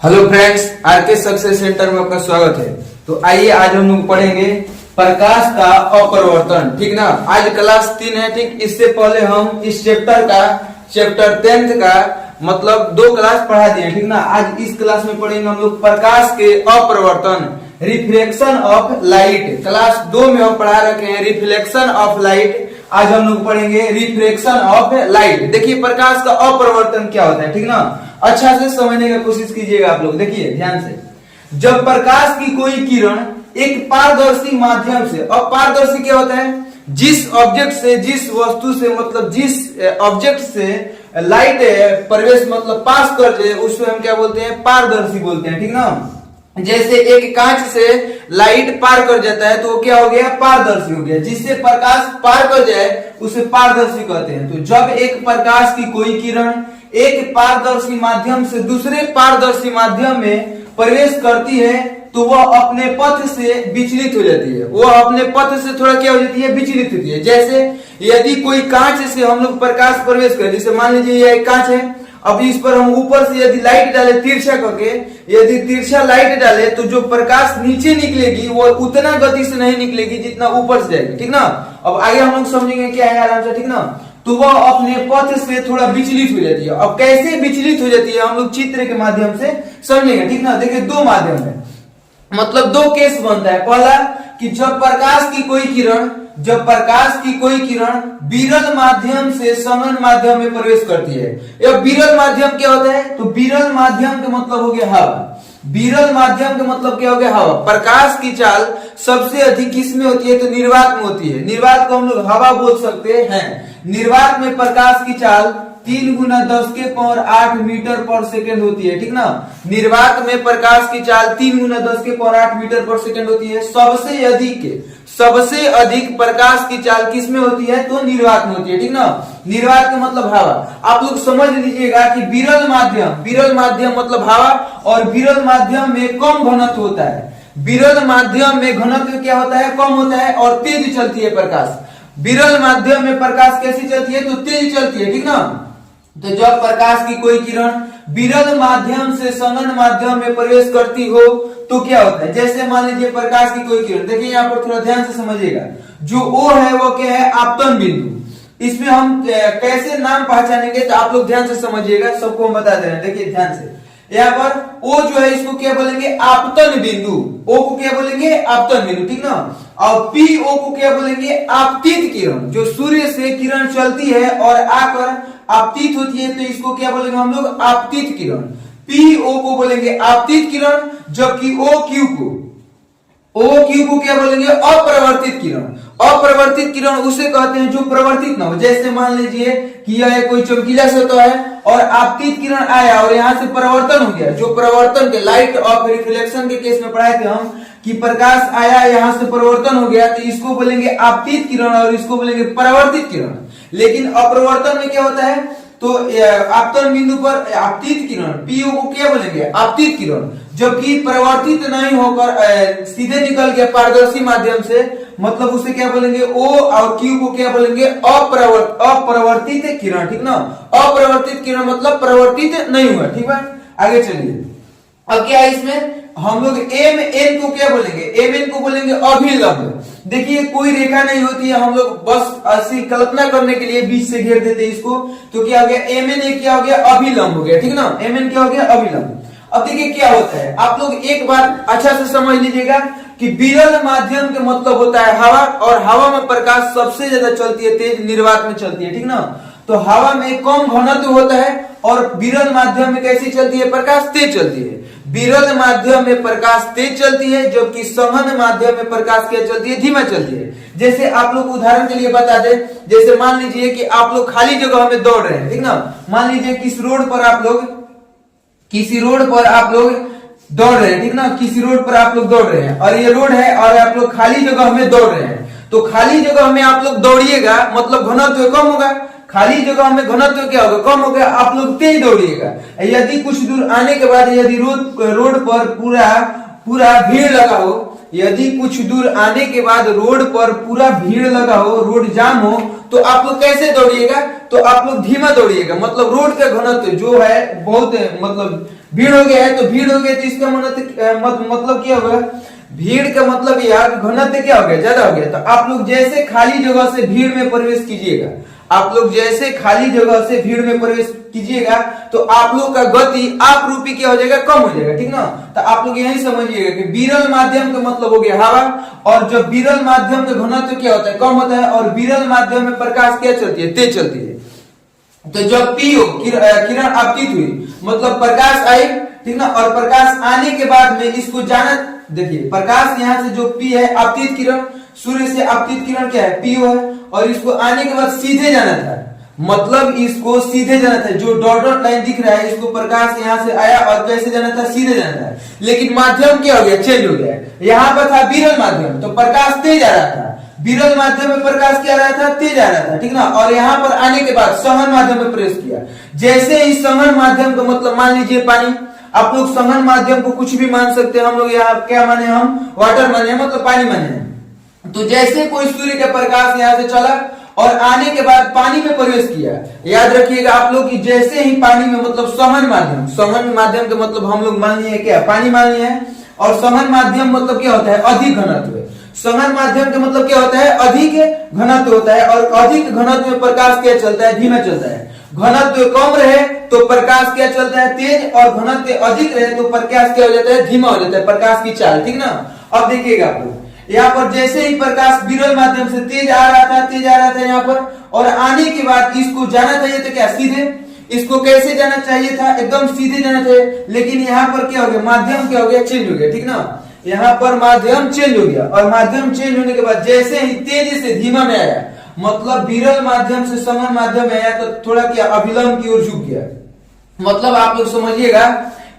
Hello friends, RK success centre में आपका स्वागत है। तो आइए आज हम लोग पढ़ेंगे प्रकाश का अपवर्तन। ठीक ना, आज क्लास 3 है। ठीक, इससे पहले हम इस चैप्टर 10th का मतलब 2 क्लास पढ़ा दिए। ठीक ना, आज इस क्लास में पढ़ेंगे हम लोग प्रकाश के अपवर्तन, रिफ्लेक्शन ऑफ लाइट। क्लास 2 में हम पढ़ा रखे हैं रिफ्लेक्शन ऑफ लाइट। आज हम लोग पढ़ेंगे रिफ्लेक्शन ऑफ लाइट। देखिए प्रकाश का अपवर्तन क्या होता है। ठीक ना, अच्छा से समझने की कोशिश कीजिएगा आप लोग। देखिए ध्यान से, जब प्रकाश की कोई किरण एक पारदर्शी माध्यम से, और पारदर्शी क्या होता है, जिस ऑब्जेक्ट से, जिस वस्तु से, मतलब जिस ऑब्जेक्ट से लाइट प्रवेश मतलब पास कर जाए उसको हम क्या बोलते हैं, पारदर्शी बोलते हैं। ठीक ना, जैसे एक कांच से लाइट पार कर जाता है तो वो क्या हो गया, पारदर्शी हो गया। जिससे प्रकाश पार कर जाए उसे पारदर्शी कहते हैं। तो जब एक प्रकाश की कोई किरण एक पारदर्शी माध्यम से दूसरे पारदर्शी माध्यम में प्रवेश करती है तो वह अपने पथ से विचलित हो जाती है। वह अपने पथ से थोड़ा क्या हो जाती है, विचलित होती है। जैसे यदि कोई कांच से हम लोग प्रकाश प्रवेश करें, जैसे मान लीजिए यह एक कांच है, अब इस पर हम ऊपर से यदि लाइट डाले तिरछा करके, यदि तिरछा लाइट डाले तो जो प्रकाश नीचे निकलेगी वो उतना गति से नहीं निकलेगी जितना ऊपर से जाएगी। ठीक ना, अब आगे हम लोग समझेंगे क्या है आराम से। ठीक ना, तो वह अपने पथ से थोड़ा विचलित हो जाती है। अब कैसे विचलित हो जाती है हम लोग चित्र के माध्यम से समझेंगे। ठीक ना, देखिए 2 माध्यम है, मतलब 2 केस बनता है। पहला कि जब प्रकाश की कोई किरण विरल माध्यम से सघन माध्यम में प्रवेश करती है। यह विरल माध्यम क्या होता है, तो विरल माध्यम का मतलब हो गया हवा। विरल माध्यम का मतलब क्या हो गया, हवा। प्रकाश की चाल सबसे अधिक किसमें होती है, तो निर्वात में होती है। निर्वात को हम लोग हवा बोल सकते हैं। निर्वात में प्रकाश की चाल 3 गुना 10⁸ मीटर पर सेकेंड होती है। ठीक ना, निर्वात में प्रकाश की चाल 3 गुना 10⁸ मीटर पर सेकेंड होती है। सबसे अधिक प्रकाश की चाल किसमें होती है, तो निर्वात में होती है। ठीक ना, निर्वात का मतलब हवा। आप लोग समझ लीजिएगा कि विरल माध्यम मतलब हवा, और विरल माध्यम में कम घनत्व होता है। विरल माध्यम में घनत्व क्या होता है, कम होता है, और तेज चलती है प्रकाश। विरल माध्यम में प्रकाश कैसी चलती है, तो तेज चलती है। ठीक ना, तो जब प्रकाश की कोई किरण विरल माध्यम से सघन माध्यम में प्रवेश करती हो तो क्या होता है, जैसे मान लीजिए प्रकाश की कोई किरण, देखिए यहाँ पर थोड़ा ध्यान से समझिएगा। जो ओ है वो क्या है, आपतन बिंदु। इसमें हम कैसे नाम पहचानेंगे तो आप लोग ध्यान से समझिएगा, सबको हम बता दे रहे हैं। देखिए ध्यान से, यहाँ पर ओ जो है इसको क्या बोलेंगे, आपतन बिंदु। ओ को क्या बोलेंगे, आपतन बिंदु। ठीक ना, और पी ओ को क्या बोलेंगे, आपतित किरण। जो सूर्य से किरण चलती है और आकर आपतित होती है तो इसको क्या बोलेंगे हम लोग, आपतित किरण। पी ओ को बोलेंगे आपतित किरण, जबकि ओ क्यू को क्या बोलेंगे, अपरिवर्तित किरण। अपरिवर्तित किरण उसे कहते हैं जो प्रवर्तित ना हो। जैसे मान लीजिए कि यह कोई चमकीला सतह है और आपतित किरण आया और यहाँ से परावर्तन हो गया। जो परावर्तन के लाइट ऑफ रिफ्लेक्शन के केस में पढ़ाए थे हम कि प्रकाश आया यहाँ से परिवर्तन हो गया, तो इसको बोलेंगे आपतित किरण और इसको बोलेंगे परावर्तित किरण। लेकिन अपरिवर्तन में क्या होता है, तो आपतन बिंदु पर आपतित किरण पीओ को क्या बोलेंगे, आपतित किरण। जबकि परिवर्तित नहीं होकर सीधे निकल गया पारदर्शी माध्यम से, मतलब उसे क्या बोलेंगे, ओ और क्यू को क्या बोलेंगे, अपरिवर्तित किरण। ठीक ना, अपरिवर्तित किरण मतलब परिवर्तित नहीं हुआ। ठीक है, आगे चलिए। अब क्या है इसमें, हम लोग एम एन को क्या बोलेंगे, एम एन को बोलेंगे अभिलंब। देखिए कोई रेखा नहीं होती है, हम लोग बस ऐसी कल्पना करने के लिए बीच से घेर देते हैं इसको, तो क्या हो गया, एम एन क्या हो गया, अभिलंब हो गया। ठीक ना, एम एन क्या हो गया, अभिलंब। अब देखिए क्या होता है, आप लोग एक बार अच्छा से समझ लीजिएगा कि विरल माध्यम का मतलब होता है हवा, और हवा में प्रकाश सबसे ज्यादा चलती है, तेज निर्वात में चलती है। ठीक ना, तो हवा में कम घनत्व होता है और विरल माध्यम में कैसी चलती है, प्रकाश तेज चलती है। विरल माध्यम में प्रकाश तेज चलती है, जबकि सघन माध्यम में प्रकाश क्या चलती है, धीमा चलती है। जैसे आप लोग उदाहरण के लिए बता दें, जैसे मान लीजिए कि आप लोग खाली जगह में दौड़ रहे हैं। ठीक ना, मान लीजिए किसी रोड पर आप लोग दौड़ रहे हैं। ठीक ना, किसी रोड पर आप लोग दौड़ रहे हैं और ये रोड है और आप लोग खाली जगह में दौड़ रहे हैं। तो खाली जगह में आप लोग दौड़िएगा मतलब घनत्व कम होगा। खाली जगह में घनत्व क्या होगा, कम होगा, आप लोग तेज दौड़िएगा। यदि कुछ दूर आने के बाद यदि रोड पर पूरा भीड़ लगा हो, यदि कुछ दूर आने के बाद रोड पर पूरा भीड़ लगा हो, रोड जाम हो, तो आप लोग कैसे दौड़िएगा? तो आप लोग धीमा दौड़िएगा। मतलब रोड का घनत्व जो है बहुत मतलब भीड़ हो गया है, तो भीड़ हो गया तो इसका मतलब क्या होगा? भीड़ का मतलब यह घनत्व क्या हो गया? ज्यादा हो गया। तो आप लोग जैसे खाली जगह से भीड़ में प्रवेश कीजिएगा, आप लोग जैसे खाली जगह से भीड़ में प्रवेश कीजिएगा, तो आप लोग का गति आप रूपी क्या हो जाएगा? कम हो जाएगा, ठीक ना। तो आप लोग यही समझिएगा कि विरल माध्यम का मतलब हो गया हवा, और जब विरल माध्यम का घनत्व क्या होता है? कम होता है, और विरल माध्यम में प्रकाश क्या चलती है? तेज चलती है। तो जब पी हो किरण आपतित हुई, मतलब प्रकाश आई, ठीक ना, और प्रकाश आने के बाद में इसको जाना, देखिए प्रकाश यहाँ से जो पी है आपतित किरण, सूर्य से आपतित किरण क्या है? पी है, और इसको आने के बाद सीधे जाना था, मतलब इसको सीधे जाना था। जो डॉट डॉट लाइन दिख रहा है, इसको प्रकाश यहाँ से आया और कैसे जाना था? सीधे जाना था। लेकिन माध्यम क्या हो गया? चेंज हो गया। यहाँ पर था विरल माध्यम, तो प्रकाश तेज आ रहा था। विरल माध्यम में प्रकाश क्या आ रहा था? तेज आ रहा था, ठीक ना। और यहाँ पर आने के बाद संघन माध्यम में प्रवेश किया। जैसे ही संघन माध्यम का मतलब मान लीजिए पानी, आप लोग संघन माध्यम को कुछ भी मान सकते हैं। हम लोग यहाँ क्या माने? हम वाटर माने, मतलब पानी माने। तो जैसे कोई सूर्य का प्रकाश यहाँ से चला और आने के बाद पानी में प्रवेश किया, याद रखिएगा आप लोग कि जैसे ही पानी में, मतलब संघन माध्यम का मतलब हम लोग मान लिए क्या? पानी मान लिए है। और संघन माध्यम मतलब क्या होता है? अधिक घनत्व। संघन माध्यम का मतलब क्या होता है? अधिक घनत्व होता है, और अधिक घनत्व में प्रकाश क्या चलता है? धीमा चलता है। घनत्व कम रहे तो प्रकाश क्या चलता है? तेज, और घनत्व अधिक रहे तो प्रकाश क्या हो जाता है? धीमा हो जाता है, प्रकाश की चाल, ठीक ना। अब देखिएगा आप लोग यहाँ पर जैसे ही प्रकाश विरल माध्यम से तेज आ रहा था यहाँ पर, और आने के बाद इसको जाना चाहिए तो क्या? सीधे। इसको कैसे जाना चाहिए था? एकदम सीधे जाना चाहिए। लेकिन यहाँ पर क्या हो गया? माध्यम क्या हो गया? चेंज हो गया, ठीक ना। यहाँ पर माध्यम चेंज हो गया, और माध्यम चेंज होने के बाद जैसे ही तेजी से धीमा में आया, मतलब विरल माध्यम से संघन माध्यम में आया, तो थोड़ा क्या? अभिलंब की ओर झुक गया। मतलब आप लोग समझिएगा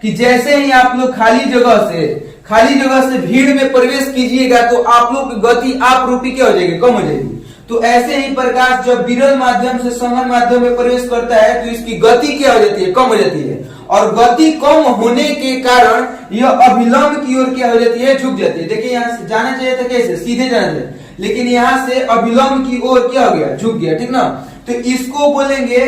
कि जैसे ही आप लोग खाली जगह से भीड़ में प्रवेश कीजिएगा, तो आप लोग की गति आप रूपी क्या हो जाएगी? कम हो जाएगी। तो ऐसे ही प्रकाश जब विरल माध्यम से संघन माध्यम में प्रवेश करता है, तो इसकी गति क्या हो जाती है? कम हो जाती है। और गति कम होने के कारण यह अभिलंब की ओर क्या हो जाती है? झुक जाती है। देखिए यहाँ से जाना चाहिए था कैसे? सीधे जाना चाहिए, लेकिन यहाँ से अभिलंब की ओर क्या हो गया? झुक गया, ठीक ना। तो इसको बोलेंगे,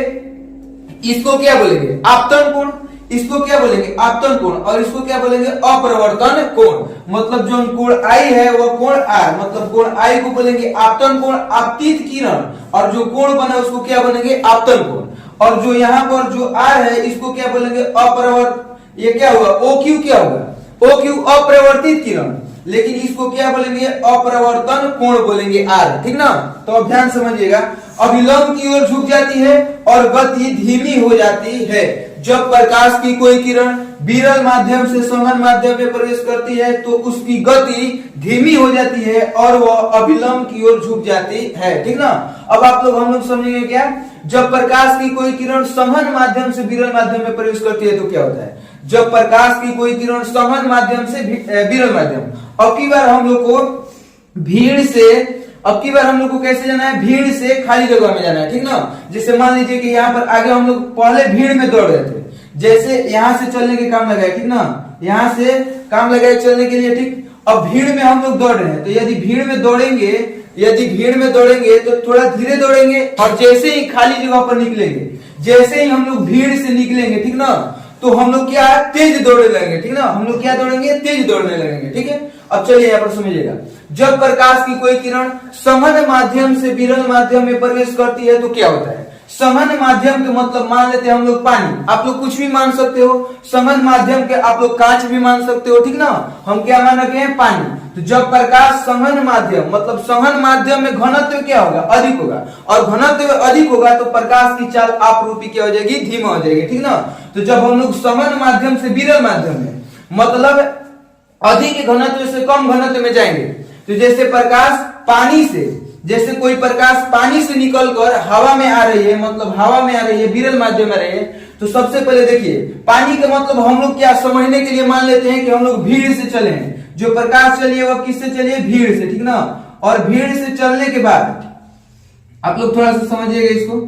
इसको क्या बोलेंगे? आपतन कोण। इसको क्या बोलेंगे? आपतन कोण। और इसको क्या बोलेंगे? अपरिवर्तन कोण। मतलब जो कोण आई है वो कोण आर, मतलब कोण आई को बोलेंगे आपतन कोण, आपतित किरण, और जो कोण बना उसको क्या बोलेंगे? आपतन कोण। और जो यहाँ पर जो आर है इसको क्या बोलेंगे? अपरिवर्त। ये क्या होगा? ओ क्यू क्या होगा? ओ क्यू अपरिवर्तित किरण। लेकिन इसको क्या बोलेंगे? अपरिवर्तन कोण बोलेंगे आर, ठीक ना। तो अब ध्यान समझिएगा, अभिलंब की ओर झुक जाती है और गति धीमी हो जाती है। जब प्रकाश की कोई किरण विरल माध्यम से संघन माध्यम में प्रवेश करती है, तो उसकी गति धीमी हो जाती है और वह अभिलंब की ओर झुक जाती है, ठीक ना। अब आप लोग, हम लोग समझेंगे क्या? जब प्रकाश की कोई किरण संघन माध्यम से विरल माध्यम में प्रवेश करती है तो क्या होता है? जब प्रकाश की कोई किरण संघन माध्यम से विरल माध्यम, अब की बार हम लोग को कैसे जाना है? भीड़ से खाली जगह में जाना है, ठीक ना। जैसे मान लीजिए कि यहाँ पर आगे हम लोग पहले भीड़ में दौड़ रहे थे, जैसे यहाँ से चलने के काम लगाए, ठीक ना, यहाँ से काम लगाए चलने के लिए, ठीक। अब भीड़ में हम लोग दौड़ रहे हैं, तो यदि भीड़ में दौड़ेंगे तो थोड़ा धीरे दौड़ेंगे, और जैसे ही खाली जगह पर निकलेंगे, जैसे ही हम लोग भीड़ से निकलेंगे, ठीक ना, तो हम लोग क्या? तेज दौड़ने लगेंगे, ठीक ना। हम लोग क्या दौड़ेंगे? तेज दौड़ने लगेंगे, ठीक है। अब चलिए यहाँ पर समझिएगा, जब प्रकाश की कोई किरण संघन माध्यम से विरल माध्यम में प्रवेश करती है तो क्या होता है? संघन माध्यम के मतलब मान लेते हैं हम लोग पानी, आप लोग कुछ भी मान सकते हो। संघन माध्यम के आप लोग कांच भी मान सकते हो, ठीक ना। हम क्या मान रखे हैं? पानी। तो जब प्रकाश संघन माध्यम, मतलब संघन माध्यम में घनत्व क्या होगा? अधिक होगा, और घनत्व अधिक होगा तो प्रकाश की चाल आप रूपी क्या हो जाएगी? धीमा हो जाएगी, ठीक ना। तो जब हम लोग संघन माध्यम से विरल माध्यम में, मतलब अधिक घनत्व से कम घनत्व में जाएंगे, तो जैसे प्रकाश पानी से, जैसे कोई प्रकाश पानी से निकलकर हवा में आ रही है, मतलब हवा में आ रही है, विरल माध्यम में आ रही है, तो सबसे पहले देखिए पानी का मतलब हम लोग क्या समझने के लिए मान लेते हैं कि हम लोग भीड़ से चले हैं। जो प्रकाश चलिए वह किससे चलिए? भीड़ से, ठीक ना। और भीड़ से चलने के बाद आप लोग थोड़ा सा समझिएगा इसको,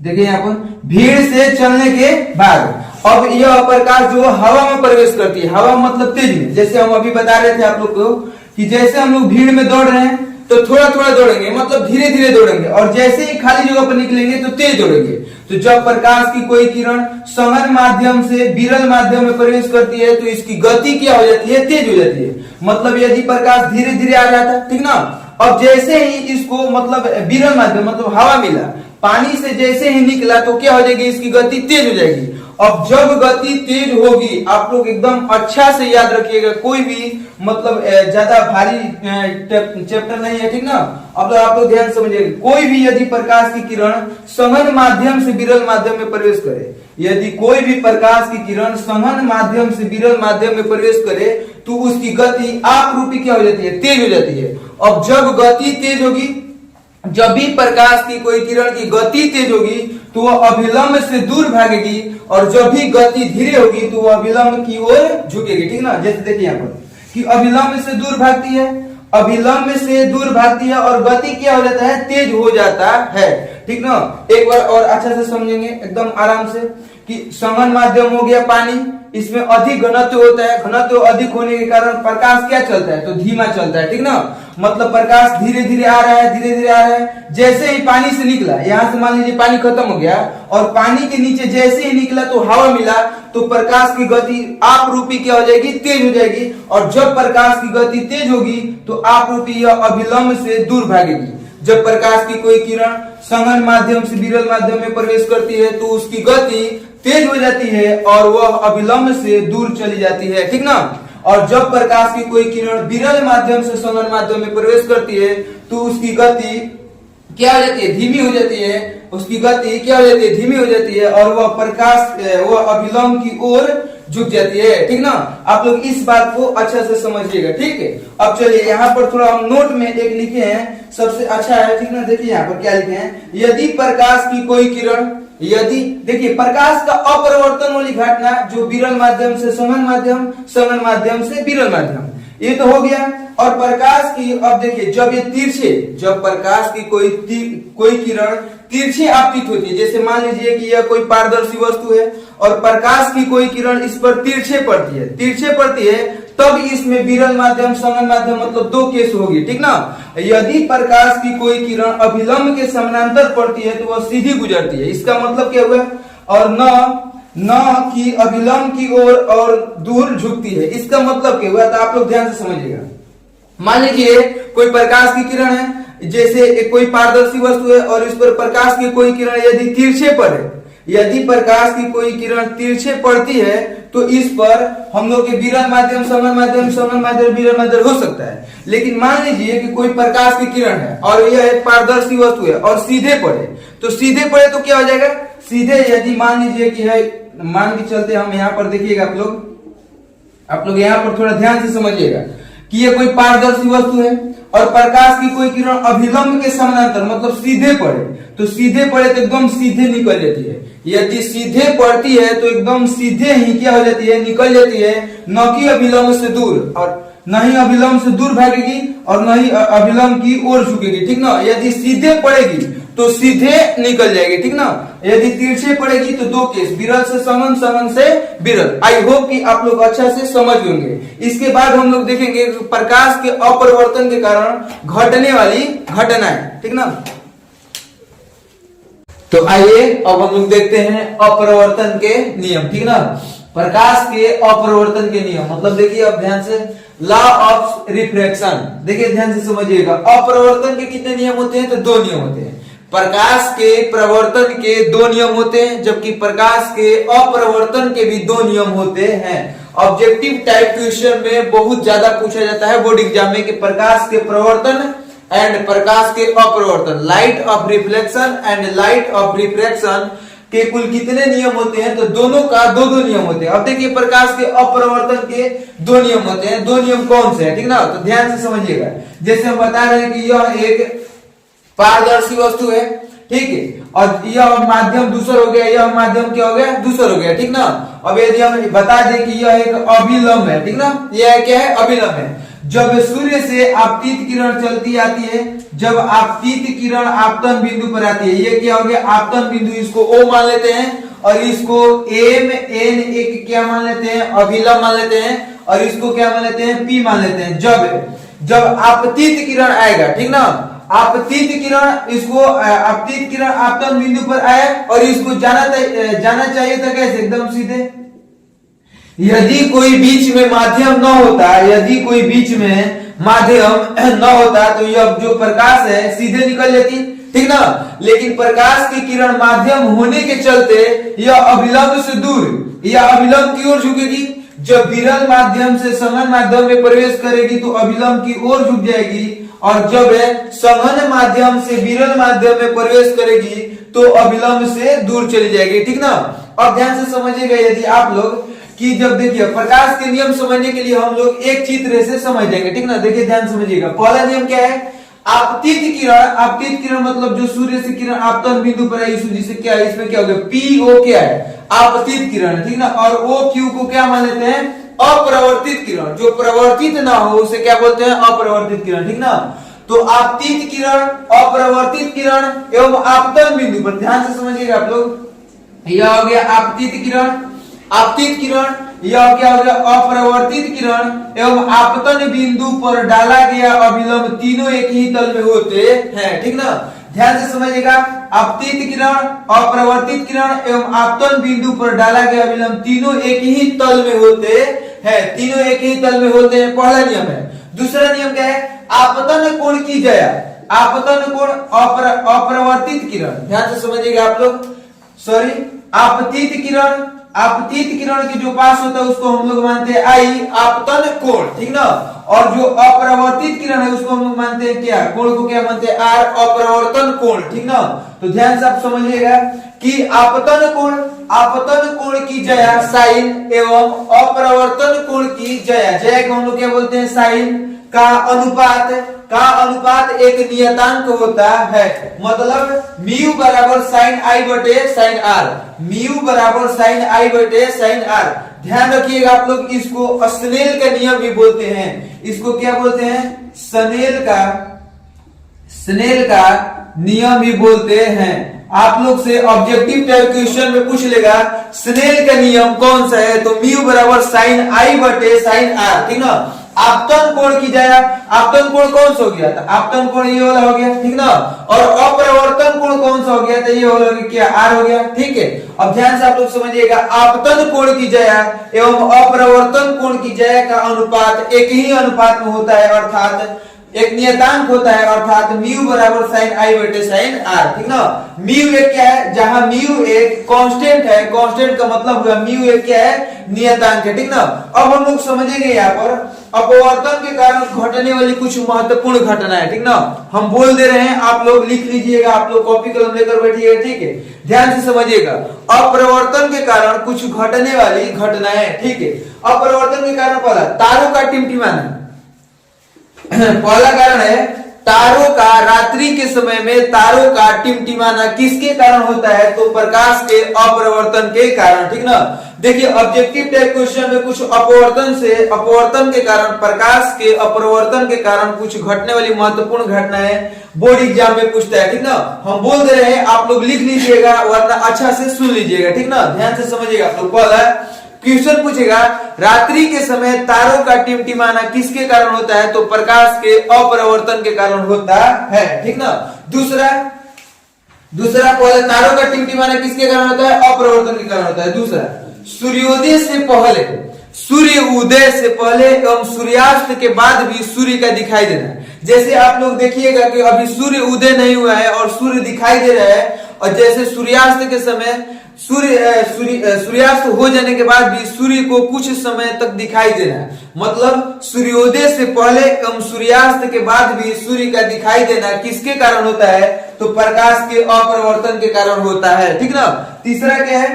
देखिए यहाँ पर भीड़ से चलने के बाद, अब यह प्रकाश जो हवा में प्रवेश करती है, हवा मतलब तेज में, जैसे हम अभी बता रहे थे आप लोग को कि जैसे हम लोग भीड़ में दौड़ रहे हैं तो थोड़ा थोड़ा दौड़ेंगे, मतलब धीरे धीरे दौड़ेंगे, और जैसे ही खाली जगह पर निकलेंगे तो तेज दौड़ेंगे। तो जब प्रकाश की कोई किरण सघन माध्यम से विरल माध्यम में प्रवेश करती है तो इसकी गति क्या हो जाती है, तेज हो जाती है। मतलब यदि प्रकाश धीरे धीरे आ रहा था, ठीक ना, अब जैसे ही इसको मतलब विरल माध्यम मतलब हवा मिला, पानी से जैसे ही निकला तो क्या हो जाएगी, इसकी गति तेज हो जाएगी। अब जब गति तेज होगी, आप लोग एकदम अच्छा से याद रखिएगा, कोई भी मतलब ज्यादा भारी चैप्टर नहीं है, ठीक ना। अब आप लोग ध्यान समझिएगा, कोई भी यदि प्रकाश की किरण सघन माध्यम से विरल माध्यम में प्रवेश करे, यदि कोई भी प्रकाश की किरण सघन माध्यम से विरल माध्यम में प्रवेश करे तो उसकी गति आप रूपी क्या हो जाती है, तेज हो जाती है। अब जब गति तेज होगी, जब भी प्रकाश की कोई किरण की गति तेज होगी तो वह अभिलंब से दूर भागेगी, और जब भी गति धीरे होगी तो वह अभिलंब की ओर झुकेगी, ठीक ना। जैसे देखिए यहाँ पर कि अभिलंब से दूर भागती है, अभिलंब से दूर भागती है और गति क्या हो जाता है, तेज हो जाता है, ठीक ना। एक बार और अच्छा से समझेंगे एकदम आराम से कि सघन माध्यम हो गया पानी, इसमें अधिक घनत्व होता है, घनत्व अधिक होने के कारण प्रकाश क्या चलता है, तो धीमा चलता है, ठीक ना। मतलब प्रकाश धीरे धीरे आ रहा है, धीरे धीरे आ रहा है, जैसे ही पानी से निकला, यहाँ से मान लीजिए पानी खत्म हो गया और पानी के नीचे जैसे ही निकला तो हवा मिला, तो प्रकाश की गति आप रूपी क्या हो जाएगी, तेज हो जाएगी। और जब प्रकाश की गति तेज होगी तो आप रूपी यह अभिलंब से दूर भागेगी। जब प्रकाश की कोई किरण सघन माध्यम से विरल माध्यम में प्रवेश करती है तो उसकी गति तेज हो जाती है और वह अभिलंब से दूर चली जाती है, ठीक ना। और जब प्रकाश की कोई किरण विरल माध्यम से सघन माध्यम में प्रवेश करती है तो उसकी गति क्या हो जाती है, धीमी हो जाती है, उसकी गति क्या हो जाती है, धीमी हो जाती है, और वह प्रकाश वह अभिलंब की ओर झुक जाती है, ठीक ना। आप लोग इस बात को अच्छा से समझिएगा, ठीक है। अब चलिए यहाँ पर थोड़ा हम नोट में एक लिखे हैं, सबसे अच्छा है, ठीक ना। देखिए यहाँ पर क्या लिखे हैं, यदि प्रकाश की कोई किरण, यदि देखिए प्रकाश का अपरिवर्तन वाली घटना जो विरल माध्यम से सघन माध्यम, सघन माध्यम से विरल माध्यम, ये तो हो गया। और प्रकाश की अब देखिए जब ये तिरछे, जब प्रकाश की कोई किरण तिरछे आपतित होती है, जैसे मान लीजिए कि यह कोई पारदर्शी वस्तु है और प्रकाश की कोई किरण इस पर तिरछे पड़ती है, तिरछे पड़ती है, तब इसमें विरल माध्यम सघन माध्यम मतलब दो केस होगी, ठीक ना। यदि प्रकाश की कोई किरण अभिलंब के समानांतर पड़ती है तो वह सीधी गुजरती है, इसका मतलब क्या हुआ, और न कि अभिलंब की ओर और दूर झुकती है, इसका मतलब क्या हुआ, तो आप लोग ध्यान से समझिएगा। मान लीजिए कोई प्रकाश की किरण है, जैसे कोई पारदर्शी वस्तु है और इस पर प्रकाश की कोई किरण यदि तिरछे पड़े, यदि प्रकाश की कोई किरण तिरछे पड़ती है तो इस पर हम लोग के विरल माध्यम सघन माध्यम, सघन माध्यम विरल माध्यम हो सकता है। लेकिन मान लीजिए कि कोई प्रकाश की किरण है और यह एक पारदर्शी वस्तु है और सीधे पड़े, तो सीधे पड़े तो क्या हो जाएगा, सीधे यदि मान लीजिए कि है, मान के चलते हम यहाँ पर देखिएगा, आप लोग यहाँ पर थोड़ा ध्यान से समझिएगा कि ये कोई पारदर्शी वस्तु है और प्रकाश की कोई किरण अभिलंब के समानांतर मतलब सीधे पड़े, तो सीधे पड़े तो एकदम सीधे निकल जाती है। यदि सीधे पड़ती है तो एकदम सीधे ही क्या हो जाती है, निकल जाती है, न कि अभिलंब से दूर, और न ही अभिलंब से दूर भागेगी और न ही अभिलंब की ओर झुकेगी, ठीक ना। यदि सीधे पड़ेगी तो सीधे निकल जाएगी, ठीक ना। यदि तिरछे पड़ेगी तो दो केस, विरल से सघन, सघन से विरल। आई होप कि आप लोग अच्छा से समझ होंगे। इसके बाद हम लोग देखेंगे प्रकाश के अपरिवर्तन के कारण घटने वाली घटनाएं, ठीक ना। तो आइए अब हम लोग देखते हैं अपरिवर्तन के नियम, ठीक ना। प्रकाश के अपरिवर्तन के नियम मतलब देखिए अब ध्यान से, लॉ ऑफ रिफ्रैक्शन, देखिए ध्यान से समझिएगा। अपरिवर्तन के कितने नियम होते हैं, तो दो नियम होते हैं। प्रकाश के प्रवर्तन के दो नियम होते हैं, जबकि प्रकाश के अपरिवर्तन के भी दो नियम होते हैं। ऑब्जेक्टिव टाइप क्वेश्चन में बहुत ज्यादा पूछा जाता है बोर्ड एग्जाम में कि प्रकाश के प्रवर्तन एंड प्रकाश के अपरिवर्तन, light of reflection and light of refraction के कुल कितने नियम होते हैं, तो दोनों का दो दो नियम होते हैं। अब देखिए प्रकाश के अपरिवर्तन के दो नियम होते हैं, दो नियम कौन से हैं, ठीक ना। तो ध्यान से समझिएगा, जैसे हम बता रहे हैं कि यह एक पारदर्शी वस्तु है, ठीक है, और यह माध्यम दूसर हो गया, यह माध्यम क्या हो गया, दूसर हो गया, ठीक ना। अब यदि हम बता दें कि यह एक अभिलंब है, ठीक ना, यह क्या है, अभिलंब है। जब सूर्य से आपतित किरण चलती आती है, जब आपतित किरण आपतन बिंदु पर आती है, ये क्या हो गया, आपतन बिंदु, इसको O मान लेते हैं, और इसको एम एन एक क्या मान लेते हैं, अभिलंब मान लेते हैं, और इसको क्या मान लेते हैं, पी मान लेते हैं। जब आपतित किरण आएगा, ठीक ना, आपतित किरण, इसको आपतित किरण आपतन बिंदु पर आए और इसको जाना चाहिए था कैसे, एकदम सीधे। यदि कोई बीच में माध्यम न होता, यदि कोई बीच में माध्यम न होता तो यह जो प्रकाश है सीधे निकल जाती, ठीक ना। लेकिन प्रकाश की किरण माध्यम होने के चलते यह अभिलंब से दूर, यह अभिलंब की ओर झुकेगी। जब विरल माध्यम से सघन माध्यम में प्रवेश करेगी तो अभिलंब की ओर झुक जाएगी, और जब सघन माध्यम से विरल माध्यम में प्रवेश करेगी तो अभिलंब से दूर चली जाएगी, ठीक ना। अब ध्यान से समझिएगा यदि आप लोग कि जब देखिए प्रकाश के नियम समझने के लिए हम लोग एक चित्र से समझ जाएंगे, ठीक ना। देखिए ध्यान समझिएगा, पहला नियम क्या है, आपतित किरण। आपतित किरण मतलब जो सूर्य से किरण आपतन बिंदु पर आई, जिससे क्या है, इसमें क्या हो गया, पी ओ क्या है, आपतित किरण, ठीक ना। और ओ क्यू को क्या मान लेते हैं, अप्रवर्तित किरण। जो प्रवर्तित ना हो उसे क्या बोलते हैं, अप्रवर्तित किरण, ठीक ना। तो आपतित किरण, अप्रवर्तित किरण एवं आपतन बिंदु पर, ध्यान से समझिएगा आप लोग, यह हो गया आपतित किरण, आपतित किरण, यह क्या हो गया, अप्रवर्तित किरण एवं आपतन बिंदु पर डाला गया अभिलंब, तीनों एक ही तल में होते हैं, ठीक ना। ध्यान से समझिएगा, आपतित किरण, अप्रवर्तित किरण एवं आपतन बिंदु पर डाला गया अभिलंब तीनों एक ही तल में होते हैं, तीनों एक ही तल में होते हैं, पहला नियम है। दूसरा नियम क्या है, आपतन कोण की जया, आपतन कोण, अप्रवर्तित किरण, ध्यान से समझिएगा आप लोग, सॉरी, आपतित किरण, आपतित किरण के जो पास होता है उसको हम लोग मानते हैं आई, आपतन कोण, ठीक ना। और जो अप्रवर्तित किरण है उसको हम लोग मानते हैं क्या, कोण को क्या मानते हैं, आर, अपरावर्तन कोण, ठीक ना। तो ध्यान से आप समझिएगा कि आपतन कोण, आपतन कोण की जया साइन एवं अपरावर्तन कोण की जया, जया को हम लोग क्या बोलते हैं, साइन का अनुपात एक नियतांक होता है। मतलब म्यू बराबर साइन आई बटे साइन आर, म्यू बराबर साइन आई बटे साइन आर। ध्यान रखिएगा आप लोग, इसको स्नेल का नियम भी बोलते हैं, इसको क्या बोलते हैं, स्नेल का नियम भी बोलते हैं। आप लोग से ऑब्जेक्टिव टाइप क्वेश्चन में पूछ लेगा स्नेल का नियम कौन सा है, तो म्यू बराबर साइन आई बटे साइन आर, ठीक ना। आपतन कोण की जया, आपतन कोण कौन सा हो गया था, आपतन कोण ये वाला हो गया, ठीक ना। और अपरावर्तन कोण कौन सा हो गया था, ये वाला क्या, आर हो गया, ठीक है। अब ध्यान से आप लोग समझिएगा, आपतन कोण की जया एवं अपरावर्तन कोण की जया का अनुपात एक ही अनुपात में होता है, अर्थात एक नियतांक होता है, अर्थात म्यू बराबर साइन आई बटे साइन आर, ठीक ना। म्यू एक क्या है, जहां म्यू एक कांस्टेंट है, कांस्टेंट का मतलब हुआ म्यू एक क्या है, नियतांक है, ठीक ना। अब हम लोग समझेंगे यहाँ पर अपवर्तन के कारण घटने वाली कुछ महत्वपूर्ण घटना है, ठीक ना। हम बोल दे रहे हैं, आप लोग लिख लीजिएगा, आप लोग कॉपी कलम लेकर बैठिएगा, ठीक है। ध्यान से समझिएगा, अपरिवर्तन के कारण कुछ घटने वाली घटनाएं, ठीक है। अपरिवर्तन के कारण पहला, तारों का टिमटिमाना, पहला कारण है तारों का, रात्रि के समय में तारों का टिमटिमाना किसके कारण होता है, तो प्रकाश के अपरिवर्तन के कारण, ठीक ना। देखिए ऑब्जेक्टिव टाइप क्वेश्चन में कुछ अपवर्तन के कारण, प्रकाश के अपरिवर्तन के कारण कुछ घटने वाली महत्वपूर्ण घटनाएं बोर्ड एग्जाम में पूछता है, ठीक ना। हम बोल दे रहे हैं, आप लोग लिख लीजिएगा वरना अच्छा से सुन लीजिएगा, ठीक ना। ध्यान से समझिएगा आप लोग, पहला क्वेश्चन पूछेगा रात्रि के समय तारों का टिमटिमाना किसके कारण होता है, तो प्रकाश के अपरिवर्तन के कारण होता है, ठीक ना। दूसरा पहले तारों का टिमटिमाना किसके कारण होता है, अपरिवर्तन के कारण होता है। दूसरा, सूर्योदय से पहले, सूर्य उदय से पहले एवं सूर्यास्त के बाद भी सूर्य का दिखाई देना। जैसे आप लोग देखिएगा कि अभी सूर्य उदय नहीं हुआ है और सूर्य दिखाई दे रहा है, और जैसे सूर्यास्त के समय सूर्यास्त हो जाने के बाद भी सूर्य को कुछ समय तक दिखाई देना है। मतलब सूर्योदय से पहले एवं सूर्यास्त के बाद भी सूर्य का दिखाई देना किसके कारण होता है, तो प्रकाश के अपरिवर्तन के कारण होता है, ठीक ना। तीसरा क्या है,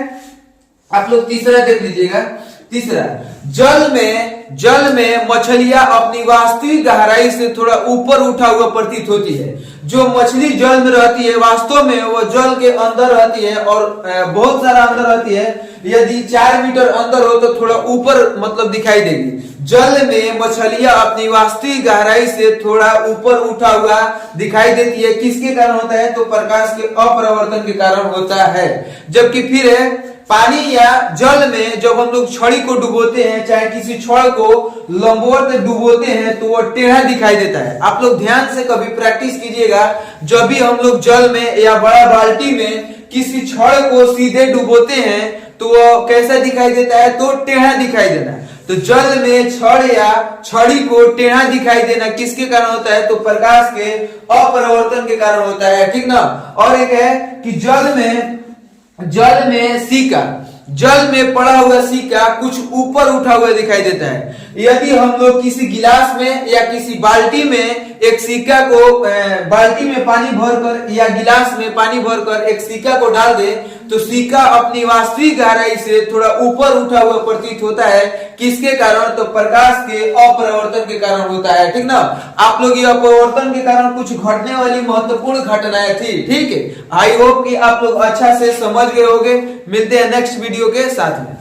आप लोग तीसरा देख लीजिएगा। तीसरा, जल में मछलियां अपनी वास्तविक गहराई से थोड़ा ऊपर उठा हुआ प्रतीत होती है। जो मछली जल में रहती है वास्तव में वो जल के अंदर रहती है और बहुत सारा अंदर रहती है, यदि 4 मीटर अंदर हो तो थोड़ा ऊपर मतलब दिखाई देगी। जल में मछलियां अपनी वास्तविक गहराई से थोड़ा ऊपर उठा हुआ दिखाई देती है। किसके कारण होता है? तो प्रकाश के अपरावर्तन के कारण होता है। जबकि फिर है पानी या जल में जब हम लोग छड़ी को डुबोते हैं, चाहे किसी छड़ को लंबवत डुबोते हैं, तो वो टेढ़ा दिखाई देता है। आप लोग ध्यान से कभी प्रैक्टिस कीजिएगा, जब भी हम लोग जल में या बड़ा बाल्टी में किसी छड़ को सीधे डुबोते हैं तो वो कैसा दिखाई देता है? तो टेढ़ा दिखाई देना है। तो जल में छड़ या छड़ी को टेढ़ा दिखाई देना किसके कारण होता है? तो प्रकाश के अपरावर्तन के कारण होता है, ठीक ना। और एक है कि जल में सिक्का, जल में पड़ा हुआ सिक्का कुछ ऊपर उठा हुआ दिखाई देता है। यदि हम लोग किसी गिलास में या किसी बाल्टी में एक सिक्का को बाल्टी में पानी भरकर या गिलास में पानी भरकर एक सिक्का को डाल दे तो सिक्का अपनी वास्तविक गहराई से थोड़ा ऊपर उठा हुआ प्रतीत होता है। किसके कारण? तो प्रकाश के अपरावर्तन के कारण होता है, ठीक ना। आप लोग ये अपरावर्तन के कारण कुछ घटने वाली महत्वपूर्ण घटनाएं थी, ठीक है। आई होप कि आप लोग अच्छा से समझ गए होंगे। मिलते हैं नेक्स्ट वीडियो के साथ में।